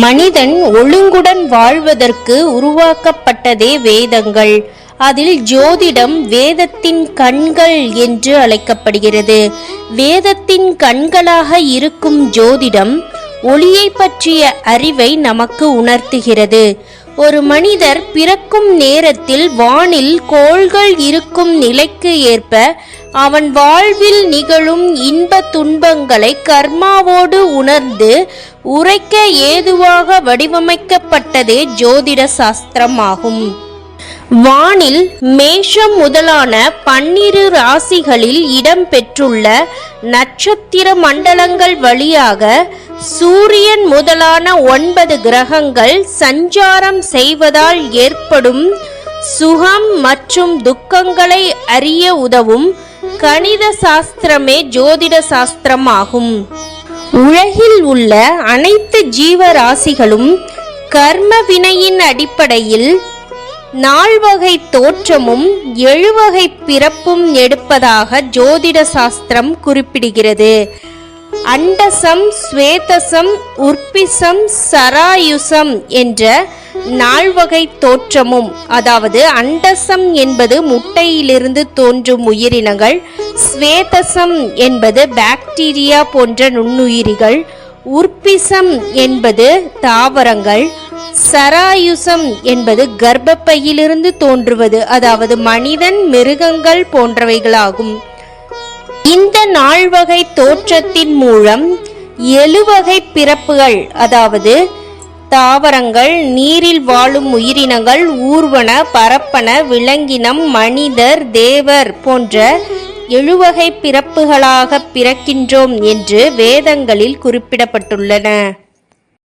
மனிதன் ஒழுங்குடன் வாழ்வதற்கு உருவாக்கப்பட்டதே வேதங்கள். அதில் ஜோதிடம் வேதத்தின் கண்கள் என்று அழைக்கப்படுகிறது. வேதத்தின் கண்களாக இருக்கும் ஜோதிடம் ஒளியை பற்றிய அறிவை நமக்கு உணர்த்துகிறது. ஒரு மனிதர் பிறக்கும் நேரத்தில் வானில் கோள்கள் இருக்கும் நிலைக்கு ஏற்ப அவன் வாழ்வில் நிகழும் இன்ப துன்பங்களை கர்மாவோடு உணர்ந்து உரைக்க ஏதுவாக வடிவமைக்கப்பட்டதே ஜோதிட சாஸ்திரம் ஆகும். வானில் மேஷம் முதலான 12 ராசிகளில் இடம் பெற்றுள்ள நட்சத்திர மண்டலங்கள் வழியாக சூரியன் முதலான 9 கிரகங்கள் சஞ்சாரம் செய்வதால் ஏற்படும் சுகம் மற்றும் துக்கங்களை அறிய உதவும் கணித சாஸ்திரமே ஜோதிட சாஸ்திரம் ஆகும். உலகில் உள்ள அனைத்து ஜீவராசிகளும் கர்ம வினையின் அடிப்படையில் 4 வகை தோற்றமும் 7 வகை பிறப்பும் எடுப்பதாக ஜோதிட சாஸ்திரம் குறிப்பிடுகிறது. அண்டசம், ஸ்வேதசம், உற்பிசம், சராயுசம் என்ற 4 வகை தோற்றமும், அதாவது அண்டசம் என்பது முட்டையிலிருந்து தோன்றும் உயிரினங்கள், ஸ்வேதசம் என்பது பாக்டீரியா போன்ற நுண்ணுயிரிகள், உற்பிசம் என்பது தாவரங்கள், சராயுசம் என்பது கர்ப்பப்பையிலிருந்து தோன்றுவது, அதாவது மனிதன், மிருகங்கள் போன்றவைகளாகும். இந்த 4 வகை தோற்றத்தின் மூலம் 7 வகை பிறப்புகள், அதாவது தாவரங்கள், நீரில் வாழும் உயிரினங்கள், ஊர்வன, பரப்பன, விலங்கினம், மனிதர், தேவர் போன்ற 7 வகை பிறப்புகளாக பிறக்கின்றோம் என்று வேதங்களில் குறிப்பிடப்பட்டுள்ளன.